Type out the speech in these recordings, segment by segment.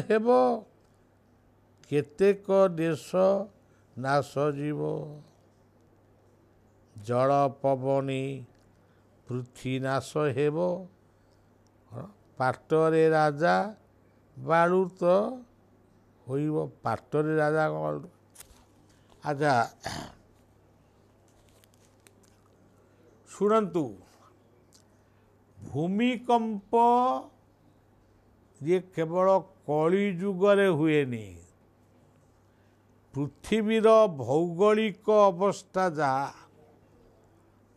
ହେବ କେତେକ ଦେଶ ନାଶ ଯିବ। ଜଳ ପବନି ପୃଥ୍ୱୀ ନାଶ ହେବ। ପାଟରେ ରାଜା ବାଳୁତ ହୋଇବ। ପାଟରେ ରାଜା ବାଳୁତ। ଆଚ୍ଛା ଶୁଣନ୍ତୁ, ଭୂମିକମ୍ପ ଯେ କେବଳ କଳି ଯୁଗରେ ହୁଏନି। ପୃଥିବୀର ଭୌଗୋଳିକ ଅବସ୍ଥା ଯାହା,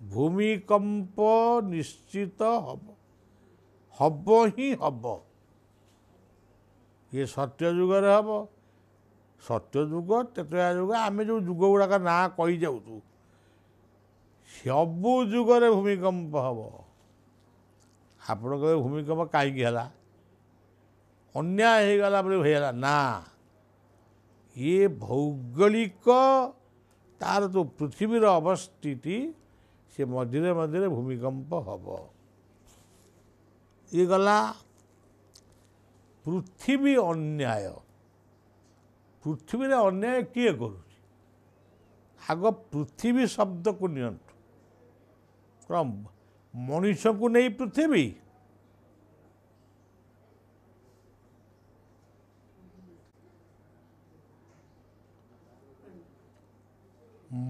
ଭୂମିକମ୍ପ ନିଶ୍ଚିତ ହବ ହିଁ ହବ। ଇଏ ସତ୍ୟ ଯୁଗରେ ହବ। ସତ୍ୟ ଯୁଗ, ତ୍ରେତୟା ଯୁଗ, ଆମେ ଯେଉଁ ଯୁଗ ଗୁଡ଼ାକ ନାଁ କହିଯାଉଛୁ, ସବୁ ଯୁଗରେ ଭୂମିକମ୍ପ ହବ। ଆପଣ କହିବେ ଭୂମିକମ୍ପ କାହିଁକି ହେଲା? ଅନ୍ୟାୟ ହେଇଗଲା ବୋଲି ହେଇଗଲା ନା। ଇଏ ଭୌଗୋଳିକ ତାର ଯେଉଁ ପୃଥିବୀର ଅବସ୍ଥିତି, ସେ ମଝିରେ ମଝିରେ ଭୂମିକମ୍ପ ହବ। ଇଏ ଗଲା ପୃଥିବୀ ଅନ୍ୟାୟ। ପୃଥିବୀରେ ଅନ୍ୟାୟ କିଏ କରୁଛି? ଆଗ ପୃଥିବୀ ଶବ୍ଦକୁ ନିଅନ୍ତୁ। କ'ଣ ମଣିଷକୁ ନେଇ ପୃଥିବୀ?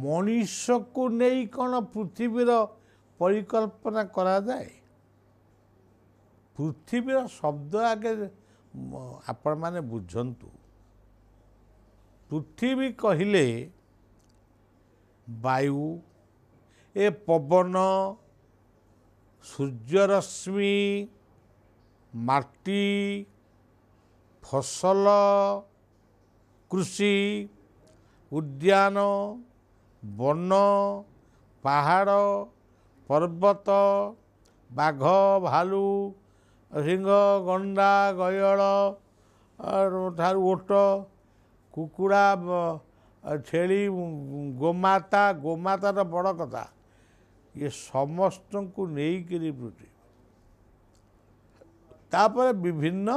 ମଣିଷକୁ ନେଇ କ'ଣ ପୃଥିବୀର ପରିକଳ୍ପନା କରାଯାଏ? ପୃଥିବୀର ଶବ୍ଦ ଆଗେ ଆପଣମାନେ ବୁଝନ୍ତୁ। ପୃଥିବୀ କହିଲେ ବାୟୁ, ଏ ପବନ, ସୂର୍ଯ୍ୟରଶ୍ମି, ମାଟି, ଫସଲ, କୃଷି, ଉଦ୍ୟାନ, ବନ, ପାହାଡ଼, ପର୍ବତ, ବାଘ, ଭାଲୁ, ସିଂହ, ଗଣ୍ଡା, ଗୟଳ ଠାରୁ ଓଟ, କୁକୁଡ଼ା, ଛେଳି, ଗୋମାତା। ଗୋମାତାର ବଡ଼ କଥା, ଇଏ ସମସ୍ତଙ୍କୁ ନେଇକିରି ପୃଥିବୀ। ତାପରେ ବିଭିନ୍ନ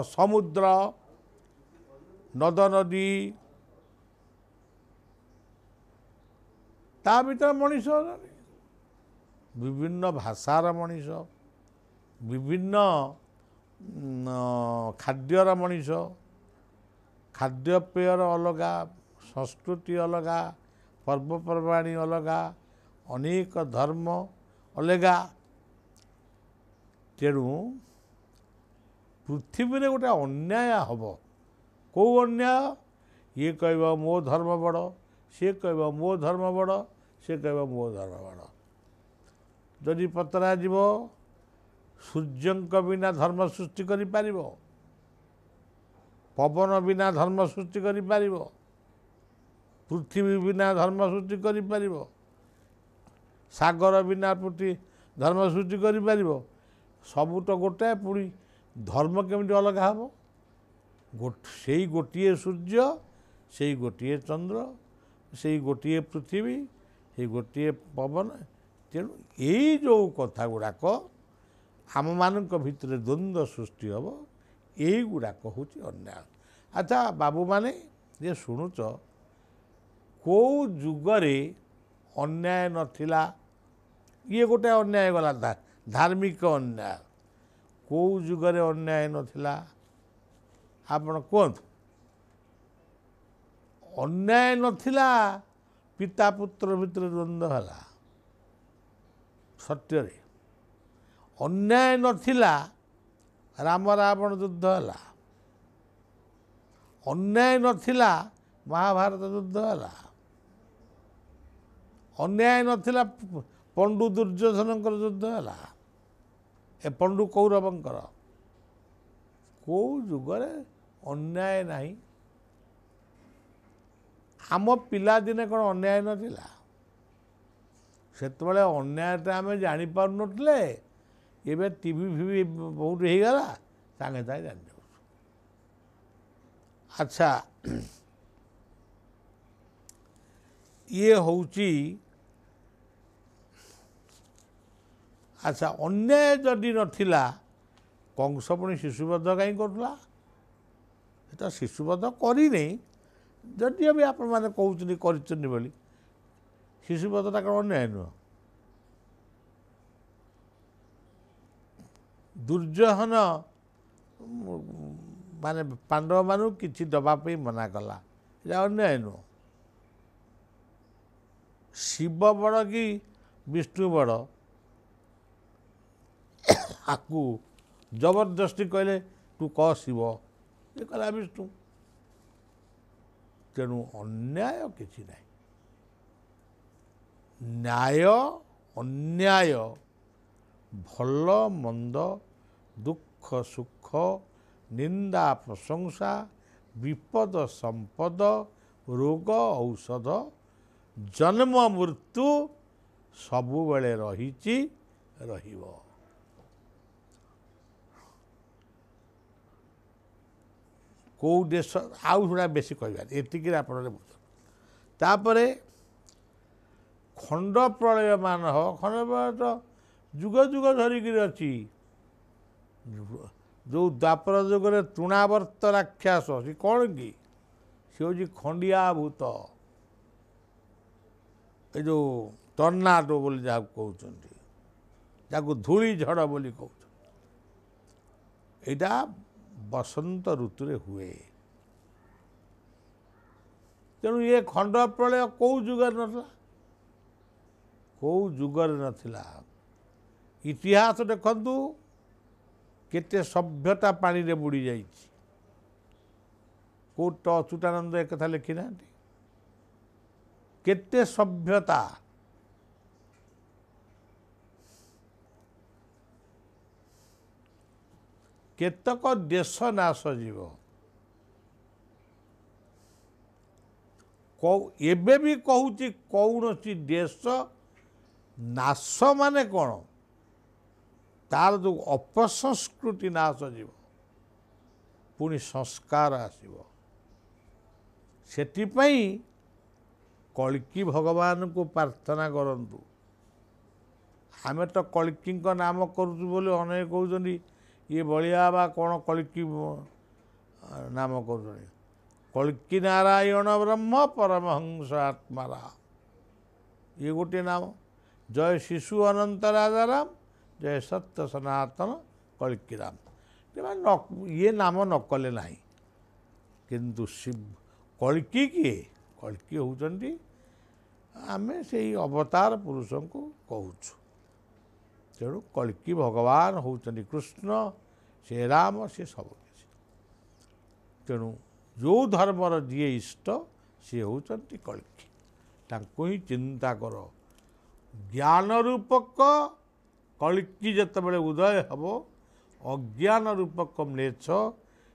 ସମୁଦ୍ର, ନଦ ନଦୀ, ତା ଭିତରେ ମଣିଷ, ବିଭିନ୍ନ ଭାଷାର ମଣିଷ, ବିଭିନ୍ନ ଖାଦ୍ୟର ମଣିଷ, ଖାଦ୍ୟପେୟର ଅଲଗା, ସଂସ୍କୃତି ଅଲଗା, ପର୍ବପର୍ବାଣୀ ଅଲଗା, ଅନେକ ଧର୍ମ ଅଲଗା। ତେଣୁ ପୃଥିବୀରେ ଗୋଟେ ଅନ୍ୟାୟ ହବ। କେଉଁ ଅନ୍ୟାୟ? ଇଏ କହିବ ମୋ ଧର୍ମ ବଡ଼, ସିଏ କହିବ ମୋ ଧର୍ମ ବଡ଼, ସିଏ କହିବ ମୋ ଧର୍ମ ବଡ଼। ଯଦି ପଚରାଯିବ ସୂର୍ଯ୍ୟଙ୍କ ବିନା ଧର୍ମ ସୃଷ୍ଟି କରିପାରିବ? ପବନ ବିନା ଧର୍ମ ସୃଷ୍ଟି କରିପାରିବ? ପୃଥିବୀ ବିନା ଧର୍ମ ସୃଷ୍ଟି କରିପାରିବ? ସାଗର ବିନା ଧର୍ମ ସୃଷ୍ଟି କରିପାରିବ? ସବୁ ତ ଗୋଟାଏ, ପୁଣି ଧର୍ମ କେମିତି ଅଲଗା ହେବ? ସେଇ ଗୋଟିଏ ସୂର୍ଯ୍ୟ, ସେଇ ଗୋଟିଏ ଚନ୍ଦ୍ର, ସେଇ ଗୋଟିଏ ପୃଥିବୀ, ସେଇ ଗୋଟିଏ ପବନ। ତେଣୁ ଏଇ ଯେଉଁ କଥା ଗୁଡ଼ାକ ଆମମାନଙ୍କ ଭିତରେ ଦ୍ୱନ୍ଦ୍ୱ ସୃଷ୍ଟି ହେବ, ଏଇଗୁଡ଼ାକ ହେଉଛି ଅନ୍ୟାୟ। ଆଚ୍ଛା ବାବୁମାନେ ଯେ ଶୁଣୁଛ, କେଉଁ ଯୁଗରେ ଅନ୍ୟାୟ ନଥିଲା? ଇଏ ଗୋଟେ ଅନ୍ୟାୟ ଗଲା, ଧାର୍ମିକ ଅନ୍ୟାୟ। କେଉଁ ଯୁଗରେ ଅନ୍ୟାୟ ନଥିଲା ଆପଣ କୁହନ୍ତୁ? ଅନ୍ୟାୟ ନଥିଲା, ପିତା ପୁତ୍ର ଭିତରେ ଦ୍ୱନ୍ଦ୍ୱ ହେଲା। ସତ୍ୟରେ ଅନ୍ୟାୟ ନଥିଲା, ରାମ ରାବଣ ଯୁଦ୍ଧ ହେଲା। ଅନ୍ୟାୟ ନଥିଲା, ମହାଭାରତ ଯୁଦ୍ଧ ହେଲା। ଅନ୍ୟାୟ ନଥିଲା, ପଣ୍ଡୁ ଦୁର୍ଯ୍ୟୋଧନଙ୍କର ଯୁଦ୍ଧ ହେଲା, ଏ ପଣ୍ଡୁ କୌରବଙ୍କର। କେଉଁ ଯୁଗରେ ଅନ୍ୟାୟ ନାହିଁ? ଆମ ପିଲାଦିନେ କ'ଣ ଅନ୍ୟାୟ ନଥିଲା? ସେତେବେଳେ ଅନ୍ୟାୟଟା ଆମେ ଜାଣିପାରୁନଥିଲେ। ଏବେ ଟିଭି ଫିଭି ବହୁତ ହେଇଗଲା, ସାଙ୍ଗେ ସାଙ୍ଗେ ଜାଣିଯାଉଛୁ। ଆଚ୍ଛା ଇଏ ହେଉଛି, ଆଚ୍ଛା ଅନ୍ୟାୟ ଯଦି ନଥିଲା କଂସ ପୁଣି ଶିଶୁବଧ କାହିଁ କରୁଥିଲା? ସେଟା ଶିଶୁବଧ କରିନି, ଯଦିଓ ବି ଆପଣମାନେ କହୁଛନ୍ତି କରିଛନ୍ତି ବୋଲି, ଶିଶୁବଧଟା କ'ଣ ଅନ୍ୟାୟ ନୁହଁ? ଦୁର୍ଯ୍ୟୋଧନ ମାନେ ପାଣ୍ଡବମାନଙ୍କୁ କିଛି ଦେବା ପାଇଁ ମନା କଲା, ଏଇଟା ଅନ୍ୟାୟ ନୁହଁ। ଶିବ ବଡ଼ କି ବିଷ୍ଣୁ ବଡ଼, ଆକୁ ଜବରଦସ୍ତି କହିଲେ ତୁ କହ ଶିବ, ଏ କହିଲା ବିଷ୍ଣୁ। ତେଣୁ ଅନ୍ୟାୟ କିଛି ନାହିଁ। ନ୍ୟାୟ ଅନ୍ୟାୟ, ଭଲ ମନ୍ଦ, ଦୁଃଖ ସୁଖ, ନିନ୍ଦା ପ୍ରଶଂସା, ବିପଦ ସମ୍ପଦ, ରୋଗ ଔଷଧ, ଜନ୍ମ ମୃତ୍ୟୁ ସବୁବେଳେ ରହିଛି, ରହିବ। କେଉଁ ଦେଶ, ଆଉ ସେଗୁଡ଼ା ବେଶୀ କହିବାନି, ଏତିକିରେ ଆପଣମାନେ ବୁଝ। ତାପରେ ଖଣ୍ଡ ପ୍ରଳୟମାନ ହେବ। ଖଣ୍ଡ ପ୍ରଳୟ ତ ଯୁଗ ଯୁଗ ଧରିକିରି ଅଛି। ଯେଉଁ ଦ୍ୱାପର ଯୁଗରେ ତୃଣାବର୍ତ୍ତ ରାକ୍ଷସ, ସେ କ'ଣ କି? ସେ ହେଉଛି ଖଣ୍ଡିଆ ଭୂତ, ଏ ଯେଉଁ ଟର୍ନାଡୋ ବୋଲି ଯାହାକୁ କହୁଛନ୍ତି, ଯାହାକୁ ଧୂଳି ଝଡ଼ ବୋଲି କହୁଛନ୍ତି। ଏଇଟା ବସନ୍ତ ଋତୁରେ ହୁଏ। ତେଣୁ ଏ ଖଣ୍ଡ ପ୍ରଳୟ କେଉଁ ଯୁଗରେ ନଥିଲା? କେଉଁ ଯୁଗରେ ନଥିଲା? ଇତିହାସ ଦେଖନ୍ତୁ, କେତେ ସଭ୍ୟତା ପାଣିରେ ବୁଡ଼ି ଯାଇଛି। କେଉଁଟ ଅଚ୍ୟୁତାନନ୍ଦ ଏକଥା ଲେଖିନାହାନ୍ତି? କେତେ ସଭ୍ୟତା, କେତେକ ଦେଶ ନାଶ ଯିବ। ଏବେ ବି କହୁଛି, କୌଣସି ଦେଶ ନାଶ ମାନେ କ'ଣ? ତାର ଯେଉଁ ଅପସଂସ୍କୃତି ନାଶ ଯିବ, ପୁଣି ସଂସ୍କାର ଆସିବ। ସେଥିପାଇଁ କଳ୍କି ଭଗବାନଙ୍କୁ ପ୍ରାର୍ଥନା କରନ୍ତୁ। ଆମେ ତ କଳ୍କିଙ୍କ ନାମ କରୁଛୁ ବୋଲି ଅନେକ କହୁଛନ୍ତି ଇଏ ବଳିଆ ବା କ'ଣ କଳ୍କି ନାମ କରୁଛନ୍ତି। କଳ୍କି ନାରାୟଣ ବ୍ରହ୍ମ ପରମହଂସ ଆତ୍ମାରା, ଇଏ ଗୋଟିଏ ନାମ। ଜୟ ଶିଶୁ ଅନନ୍ତ ରାଜାରାମ, ଜୟ ସତ୍ୟ ସନାତନ କଳ୍କିରାମ। ଇଏ ନାମ ନ କଲେ ନାହିଁ। କିନ୍ତୁ କଳ୍କି କିଏ? କଳ୍କି ହେଉଛନ୍ତି, ଆମେ ସେଇ ଅବତାର ପୁରୁଷଙ୍କୁ କହୁଛୁ। ତେଣୁ କଳ୍କି ଭଗବାନ ହେଉଛନ୍ତି କୃଷ୍ଣ, ସେ ରାମ, ସେ ସବୁକିଛି। ତେଣୁ ଯେଉଁ ଧର୍ମର ଯିଏ ଇଷ୍ଟ, ସିଏ ହେଉଛନ୍ତି କଳ୍କି। ତାଙ୍କୁ ହିଁ ଚିନ୍ତା କର। ଜ୍ଞାନ ରୂପକ କଳ୍କି ଯେତେବେଳେ ଉଦୟ ହେବ, ଅଜ୍ଞାନ ରୂପକ ମ୍ଲେଚ୍ଛ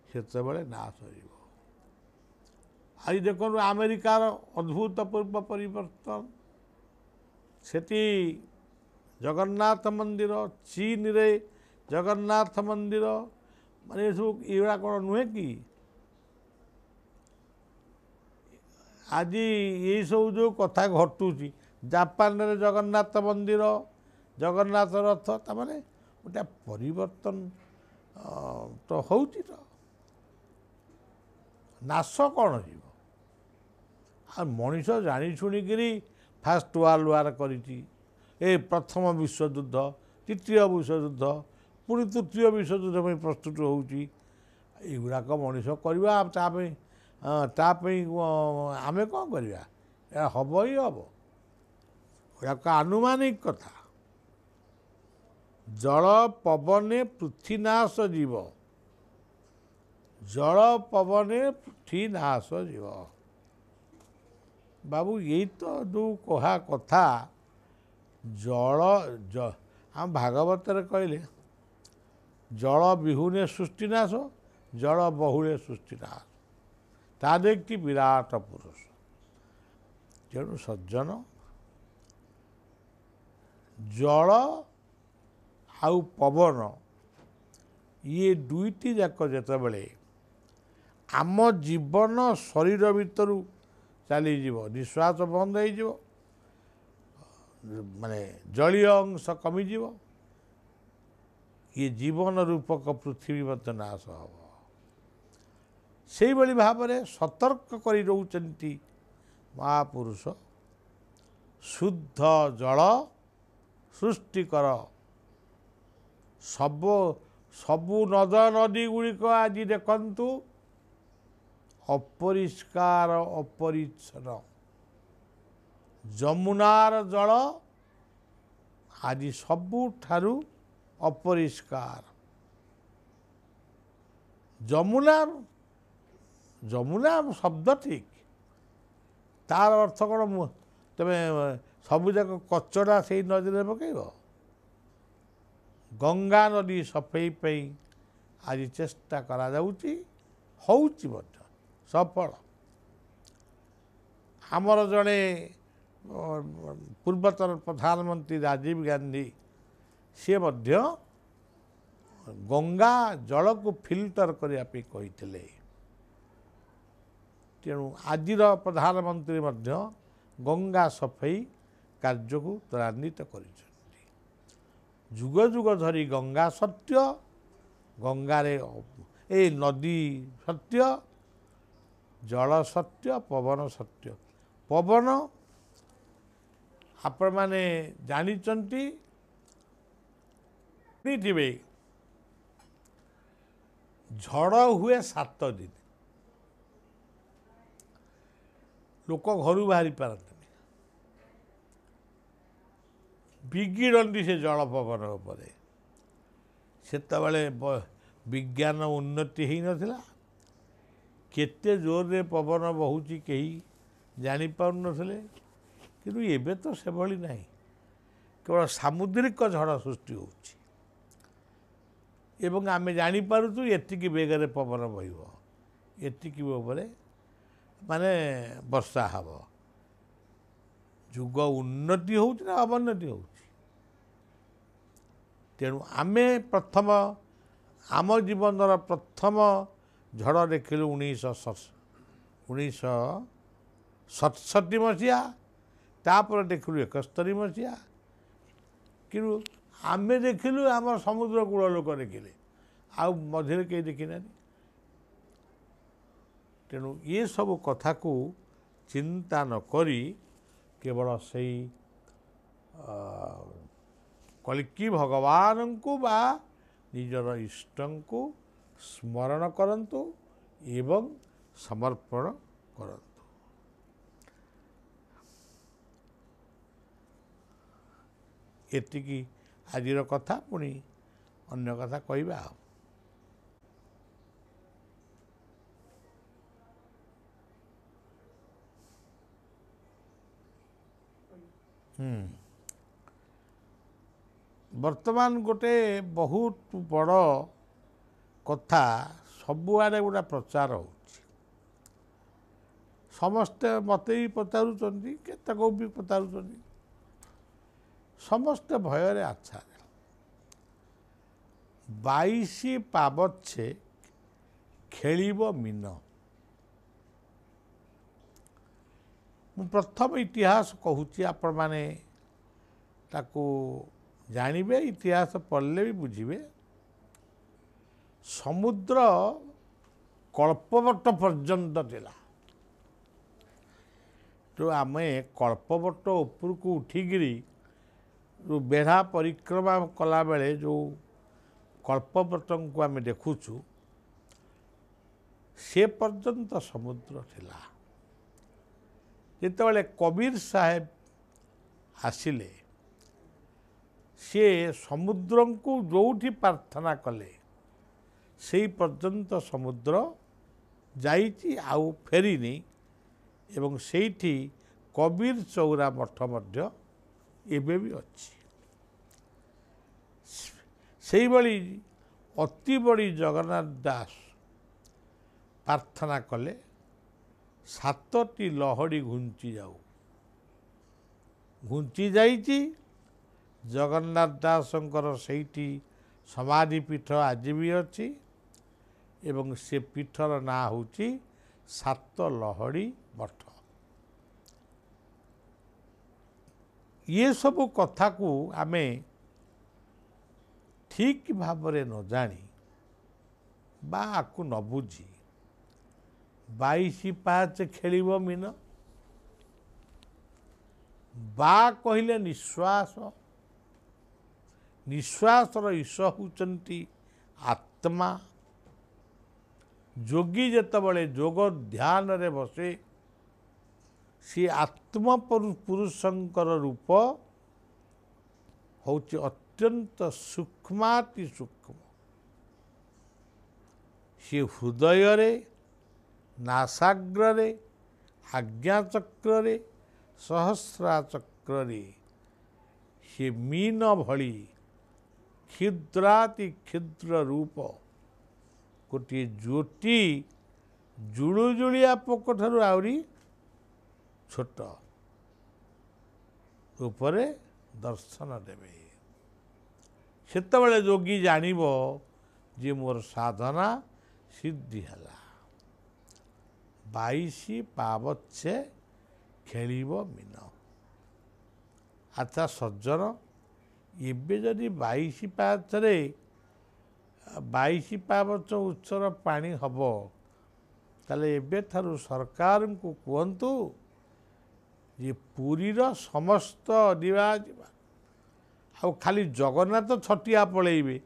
ସେତେବେଳେ ନାଶ ହେବ। ଆଜି ଦେଖନ୍ତୁ ଆମେରିକାର ଅଦ୍ଭୁତପୂର୍ବ ପରିବର୍ତ୍ତନ। ସେଠି ଜଗନ୍ନାଥ ମନ୍ଦିର, ଚୀନରେ ଜଗନ୍ନାଥ ମନ୍ଦିର, ମାନେ ଏସବୁ ଏଗୁଡ଼ା କ'ଣ ନୁହେଁ କି? ଆଜି ଏଇସବୁ ଯେଉଁ କଥା ଘଟୁଛି, ଜାପାନରେ ଜଗନ୍ନାଥ ମନ୍ଦିର, ଜଗନ୍ନାଥ ରଥ, ତାମାନେ ଗୋଟେ ପରିବର୍ତ୍ତନ ତ ହେଉଛି। ତ ନାଶ କ'ଣ ଯିବ? ଆଉ ମଣିଷ ଜାଣି ଶୁଣିକିରି ଫାଷ୍ଟ ୱାର୍ଲଡ଼ ୱାର୍ କରିଛି। ଏ ପ୍ରଥମ ବିଶ୍ୱଯୁଦ୍ଧ, ତୃତୀୟ ବିଶ୍ୱଯୁଦ୍ଧ, ପୁଣି ତୃତୀୟ ବିଶ୍ୱଯୁଦ୍ଧ ପାଇଁ ପ୍ରସ୍ତୁତ ହେଉଛି। ଏଗୁଡ଼ାକ ମଣିଷ କରିବା, ତା ପାଇଁ ଆମେ କ'ଣ କରିବା? ଏହା ହେବ ହିଁ ହେବ। ଏଗୁଡ଼ାକ ଆନୁମାନିକ କଥା। ଜଳ ପବନେ ପୃଥ୍ୱୀ ନାଶ ଯିବ, ଜଳ ପବନେ ପୃଥ୍ୱୀ ନାଶ ଯିବ। ବାବୁ, ଏଇ ତ ଯେଉଁ କହା କଥା। ଜଳ ଆମ ଭାଗବତରେ କହିଲେ, ଜଳ ବିହୁନେ ସୃଷ୍ଟି ନାଶ, ଜଳ ବହୁଳେ ସୃଷ୍ଟି ନାଶ। ତା ଦେଖି ବିରାଟ ପୁରୁଷ। ତେଣୁ ସଜ୍ଜନ, ଜଳ ଆଉ ପବନ, ଇଏ ଦୁଇଟି ଯାକ ଯେତେବେଳେ ଆମ ଜୀବନ ଶରୀର ଭିତରୁ ଚାଲିଯିବ, ନିଶ୍ୱାସ ବନ୍ଦ ହେଇଯିବ, ମାନେ ଜଳୀୟ ଅଂଶ କମିଯିବ, ये जीवन रूपक पृथ्वी मध्य नाश हम से भाव में सतर्क कर रोचंती महापुरुष शुद्ध जल सृष्टि कर सबु नद नदी गुड़िक आज देखु अपरिष्कार अपरिच्छन्न जमुनार जल आज सबुठारु अपरिष्कार जमुना जमुना शब्द ठीक तार अर्थ कौन तमें सबुजाक कचड़ा से नदी में पकड़ गंगा नदी सफाई पे आज चेष्टा करा जाउची होउची मध्य सफल आमर जड़े पूर्वतन प्रधानमंत्री राजीव गांधी सी मध्य गंगा जल को फिल्टर करने कही तेणु आजिर प्रधानमंत्री मध्य गंगा सफाई कार्य को त्वरान्वित कर जुग जुग धरी गंगा सत्य गंगारे ए नदी सत्य जल सत्य पवन सत्य पवन आपण माने जानिचंती थे झड़ हुए 7 दिन लोक घर बाहरी पारती बिगिड़ती से जल पवन उपरे सेतबेले विज्ञान उन्नति हो नथिला केते जोर रे पवन बहुची कहीं जानी पारु नथिले किंतु एबे तो से भली नहीं केवल सामुद्रिक झड़ सृष्टि होची एवं आमे जानी पारुछु एतिकी बेगरे पवन बहिबो एतिकी उपरे माने वर्षा हब जुग उन्नति होची ना अवन्नति होची तेणु आमे प्रथम आम जीवन प्रथम झड़ देखिलु 1967 मसीहा तापर देखिलु 71 मसीहा कि आमे देखिलु आम समुद्र कूल लोक देखिले आउ मझे कहीं देखी ना तेणु ये सब कथा को चिंता न करी केवल से कलिकी भगवान को बा निजर इष्ट को स्मरण करंतु एवं समर्पण करंतु। एतिकी आजिर कथा पुणी अन्य कथा कहबा। वर्तमान गोटे बहुत बड़ कथा सबुआड़े गोटा प्रचार हो समस्ते मत भी पचारूँ केतक भी पचारूँ समस्ते भयर आच्छा 22 पाबछे खेलिब मीन मु प्रथम इतिहास कहूँ आपण माने ताकू जानिबे इतिहास पढ़ले भी बुझिबे समुद्र कल्पवट पर्यंत थिला तो आमे कल्पवट ऊपर को उठिगिरी जो बेढ़ा परिक्रमा कला बेले जो कल्पवट को आमे देखुचु से पर्यंत समुद्र थिला जितेबाला कबीर साहेब आसिले सी समुद्र को जोठी प्रार्थना कले से पर्यंत समुद्र जाइछि आउ फेरिनी एवं सेठी कबीर चौरा मठ मध्य एबे भी अच्छी से भली अति बड़ी जगन्नाथ दास प्रार्थना कले 7टी लहड़ी घुंची जाऊ घुंची जाइछि जगन्नाथ दासंकर सेठी समाधि पीठ आज भी अच्छी एवं से पीठर ना होची 7 लहड़ी मठ ये सब कथा को आमे ଠିକ୍ ଭାବରେ ନ ଜାଣି ବା ଆକୁ ନ ବୁଝି 22 ପାହାଚ ଖେଳିବ ମୀନ। ବା କହିଲେ ନିଶ୍ୱାସ, ନିଶ୍ୱାସର ଈଶ ହେଉଛନ୍ତି ଆତ୍ମା। ଯୋଗୀ ଯେତେବେଳେ ଯୋଗ ଧ୍ୟାନରେ ବସେ ସେ ଆତ୍ମ ପୁରୁଷଙ୍କର ରୂପ ହେଉଛି ଅତ୍ୟନ୍ତ ସୂକ୍ଷ୍ମାତି ସୂକ୍ଷ୍ମ। ସେ ହୃଦୟରେ, ନାସାଗ୍ରରେ, ଆଜ୍ଞାଚକ୍ରରେ, ସହସ୍ରା ଚକ୍ରରେ ସେ ମୀନ ଭଳି କ୍ଷୁଦ୍ରାତି କ୍ଷୁଦ୍ର ରୂପ, ଗୋଟିଏ ଜ୍ୟୋତି ଜୁଳୁଜୁଳିଆ ପୋକଠାରୁ ଆହୁରି ଛୋଟ ରୂପରେ ଦର୍ଶନ ଦେବେ। ସେତେବେଳେ ଯୋଗୀ ଜାଣିବ ଯେ ମୋର ସାଧନା ସିଦ୍ଧି ହେଲା। 22 ପାବଛେ ଖେଳିବ ମୀନ। ଆଚ୍ଛା ସଜ୍ଜନ, ଏବେ ଯଦି 22 ପାହାଚରେ 22 ପାବଛ ଉତ୍ସର ପାଣି ହେବ, ତାହେଲେ ଏବେଠାରୁ ସରକାରଙ୍କୁ କୁହନ୍ତୁ ଯେ ପୁରୀର ସମସ୍ତ ଯିବା ଆଉ ଖାଲି ଜଗନ୍ନାଥ ଛଟିଆ ପଳେଇବେ,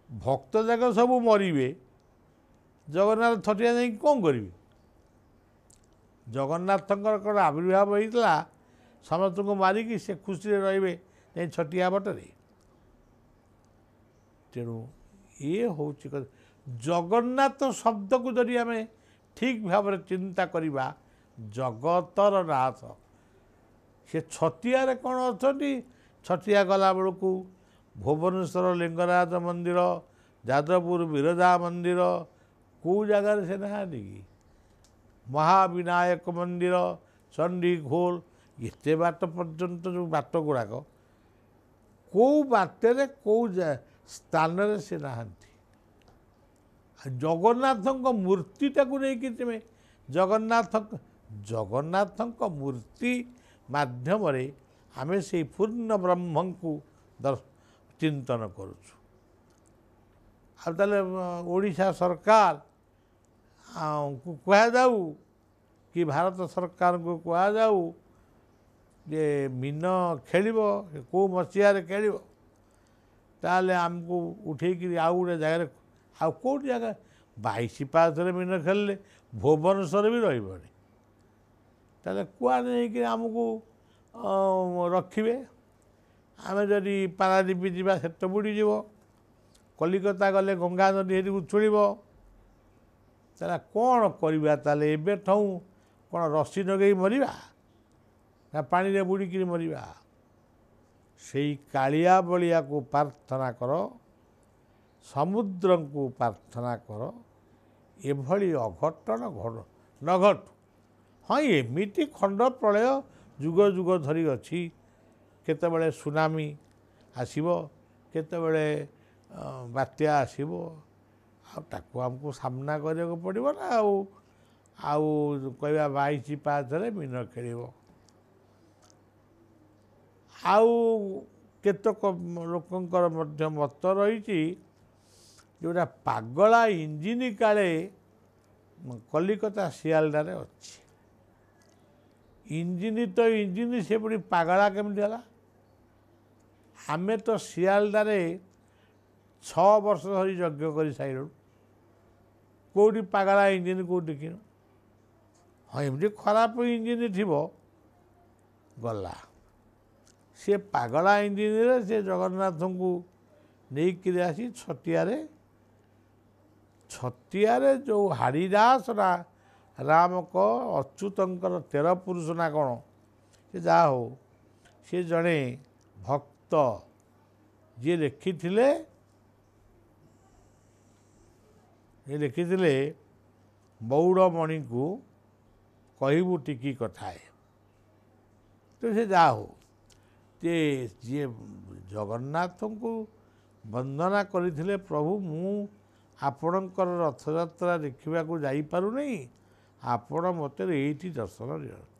ଭକ୍ତ ଯାକ ସବୁ ମରିବେ, ଜଗନ୍ନାଥ ଛଟିଆ ଯାଇକି କ'ଣ କରିବେ? ଜଗନ୍ନାଥଙ୍କର କ'ଣ ଆବିର୍ଭାବ ହେଇଥିଲା ସମସ୍ତଙ୍କୁ ମାରିକି ସେ ଖୁସିରେ ରହିବେ ଯାଇ ଛଟିଆ ବଟରେ? ତେଣୁ ଇଏ ହେଉଛି ଜଗନ୍ନାଥ ଶବ୍ଦକୁ ଯଦି ଆମେ ଠିକ୍ ଭାବରେ ଚିନ୍ତା କରିବା, ଜଗତର ନାଥ। ସେ ଛତିଆରେ କ'ଣ ଅଛନ୍ତି? ଛତିଆ ଗଲାବେଳକୁ ଭୁବନେଶ୍ୱର ଲିଙ୍ଗରାଜ ମନ୍ଦିର, ଯାଦବପୁର ବିରଜା ମନ୍ଦିର, କେଉଁ ଜାଗାରେ ସେ ନାହାନ୍ତି କି? ମହାବିନାୟକ ମନ୍ଦିର, ଚଣ୍ଡୀଖୋଲ, ଏତେ ବାଟ ପର୍ଯ୍ୟନ୍ତ ଯେଉଁ ବାଟ ଗୁଡ଼ାକ, କେଉଁ ବାଟରେ କେଉଁ ସ୍ଥାନରେ ସେ ନାହାନ୍ତି। ଜଗନ୍ନାଥଙ୍କ ମୂର୍ତ୍ତିଟାକୁ ନେଇକି ତୁମେ ଜଗନ୍ନାଥଙ୍କ ମୂର୍ତ୍ତି ମାଧ୍ୟମରେ ଆମେ ସେଇ ପୂର୍ଣ୍ଣ ବ୍ରହ୍ମଙ୍କୁ ଚିନ୍ତନ କରୁଛୁ। ଆଉ ତାହେଲେ ଓଡ଼ିଶା ସରକାର କୁହାଯାଉ କି ଭାରତ ସରକାରଙ୍କୁ କୁହାଯାଉ ଯେ ମୀନ ଖେଳିବ, କେଉଁ ମସିହାରେ ଖେଳିବ, ତାହେଲେ ଆମକୁ ଉଠେଇକିରି ଆଉ ଗୋଟେ ଜାଗାରେ, ଆଉ କେଉଁଠି ଜାଗା 22 ପାହାଚରେ ମୀନ ଖେଳିଲେ ଭୁବନେଶ୍ୱର ବି ରହିବନି, ତାହେଲେ କୁଆଡ଼େ ନେଇକି ଆମକୁ ରଖିବେ? ଆମେ ଯଦି ପାରାଦୀପ ଯିବା ସେତ ବୁଡ଼ିଯିବ, କଲିକତା ଗଲେ ଗଙ୍ଗା ନଦୀ ସେଠି ଉଛୁଳିବ, ତାହେଲେ କ'ଣ କରିବା? ତାହେଲେ ଏବେଠୁ କ'ଣ ରସି ଲଗେଇ ମରିବା ନା ପାଣିରେ ବୁଡ଼ିକିରି ମରିବା? ସେଇ କାଳିଆ ବଳିଆକୁ ପ୍ରାର୍ଥନା କର, ସମୁଦ୍ରଙ୍କୁ ପ୍ରାର୍ଥନା କର, ଏଭଳି ଅଘଟଣ ନ ଘଟୁ। ହଁ, ଏମିତି ଖଣ୍ଡ ପ୍ରଳୟ ଯୁଗ ଯୁଗ ଧରି ଅଛି। କେତେବେଳେ ସୁନାମି ଆସିବ, କେତେବେଳେ ବାତ୍ୟା ଆସିବ, ଆଉ ତାକୁ ଆମକୁ ସାମ୍ନା କରିବାକୁ ପଡ଼ିବ ନା। ଆଉ କହିବା 22 ପାହାଚରେ ମୀନ ଖେଳିବ। ଆଉ କେତେକ ଲୋକଙ୍କର ମଧ୍ୟ ମତ ରହିଛି, ଯେଉଁଟା ପାଗଳା ଇଞ୍ଜିନ କାଳେ କଲିକତା ଶିଆଲଦାରେ ଅଛି। ଇଞ୍ଜିନ ତ ଇଞ୍ଜିନ, ସେ ପୁଣି ପାଗଳା କେମିତି ହେଲା? ଆମେ ତ ଶିଆଲଦାରେ 6 ବର୍ଷ ଧରି ଯଜ୍ଞ କରି ସାରିଲୁଣି, କେଉଁଠି ପାଗଳା ଇଞ୍ଜିନ କେଉଁଠି ଦେଖିନୁ? ହଁ, ଏମିତି ଖରାପ ଇଞ୍ଜିନ ଥିବ, ଗଲା। ସେ ପାଗଳା ଇଞ୍ଜିନରେ ସେ ଜଗନ୍ନାଥଙ୍କୁ ନେଇକିରି ଆସି ଛତିଆରେ ଯେଉଁ ହାରିଦାସ ରାମକ ଅଚ୍ୟୁତଙ୍କର 13 ପୁରୁଷ ନା କ'ଣ, ସେ ଯାହା ହଉ, ସେ ଜଣେ ଭକ୍ତ ଯିଏ ଲେଖିଥିଲେ ବଉଳମଣିକୁ କହିବୁ ଟିକି କଥାଏ। ତ ସେ ଯାହା ହଉ, ଯେ ଯିଏ ଜଗନ୍ନାଥଙ୍କୁ ବନ୍ଦନା କରିଥିଲେ, ପ୍ରଭୁ ମୁଁ ଆପଣଙ୍କର ରଥଯାତ୍ରା ଦେଖିବାକୁ ଯାଇପାରୁନି, ଆପଣ ମୋତେ ଏଇଠି ଦର୍ଶନ ଦିଅନ୍ତୁ।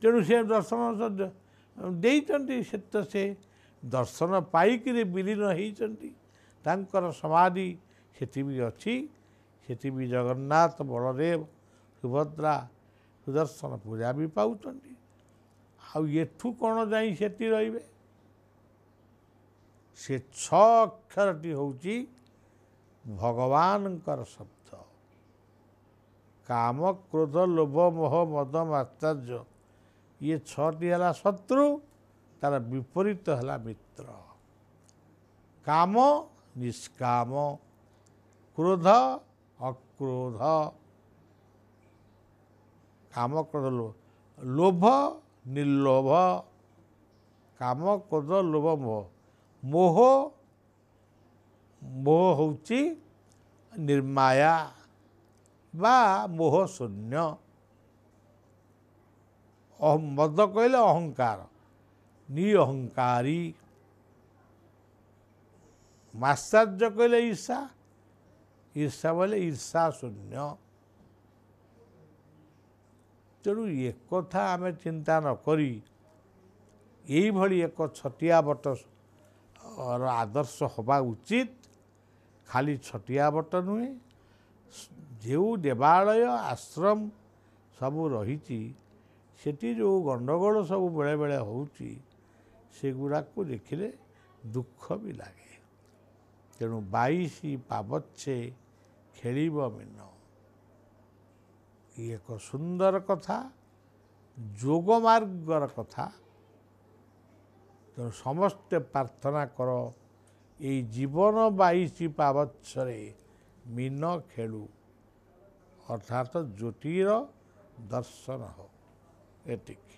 ତେଣୁ ସେ ଦର୍ଶନ ଦେଇଛନ୍ତି। ସେ ଦର୍ଶନ ପାଇକିରି ବିଲୀନ ହେଇଛନ୍ତି। ତାଙ୍କର ସମାଧି ସେଠି ବି ଅଛି। ସେଠି ବି ଜଗନ୍ନାଥ, ବଳଦେବ, ସୁଭଦ୍ରା, ସୁଦର୍ଶନ ପୂଜା ବି ପାଉଛନ୍ତି। ଆଉ ଏଠୁ କ'ଣ ଯାଇ ସେଠି ରହିବେ? ସେ 6 ଅକ୍ଷରଟି ହେଉଛି ଭଗବାନଙ୍କର ଶବ୍ଦ। କାମ, କ୍ରୋଧ, ଲୋଭ, ମୋହ, ମଦ, ମାତ୍ସର୍ଯ୍ୟ, ଇଏ 6ଟି ହେଲା ଶତ୍ରୁ, ତାର ବିପରୀତ ହେଲା ମିତ୍ର। କାମ ନିଷ୍କାମ, କ୍ରୋଧ ଅକ୍ରୋଧ, କାମ କ୍ରୋଧ ଲୋଭ, ଲୋଭ ନିର୍ଲୋଭ, କାମ କ୍ରୋଧ ଲୋଭ ମୋହ, ମୋହ ମୋହ ହେଉଛି ନିର୍ମାୟା ବା ମୋହ ଶୂନ୍ୟ। ମଦ କହିଲେ ଅହଙ୍କାର, ନିଅହଙ୍କାରୀ। ମାତ୍ସର୍ଯ୍ୟ କହିଲେ ଈର୍ଷା, ଈର୍ଷା ବୋଇଲେ ଈର୍ଷା ଶୂନ୍ୟ। ତେଣୁ ଏକଥା ଆମେ ଚିନ୍ତା ନ କରି ଏଇଭଳି ଏକ ଛତିଆ ବଟର ଆଦର୍ଶ ହେବା ଉଚିତ। ଖାଲି ଛତିଆ ବଟ ନୁହେଁ, ଯେଉଁ ଦେବାଳୟ ଆଶ୍ରମ ସବୁ ରହିଛି ସେଠି ଯେଉଁ ଗଣ୍ଡଗୋଳ ସବୁ ବେଳେବେଳେ ହେଉଛି ସେଗୁଡ଼ାକୁ ଦେଖିଲେ ଦୁଃଖ ବି ଲାଗେ। ତେଣୁ 22 ପାବଛେ ଖେଳିବ ମୀନ, ଇଏ ଏକ ସୁନ୍ଦର କଥା, ଯୋଗ ମାର୍ଗର କଥା। ତେଣୁ ସମସ୍ତେ ପ୍ରାର୍ଥନା କର ଏଇ ଜୀବନ 22 ପାବଚ୍ଛରେ ମୀନ ଖେଳୁ, ଅର୍ଥାତ୍ ଜ୍ୟୋତିର ଦର୍ଶନ ହଉ। ଏତିକି।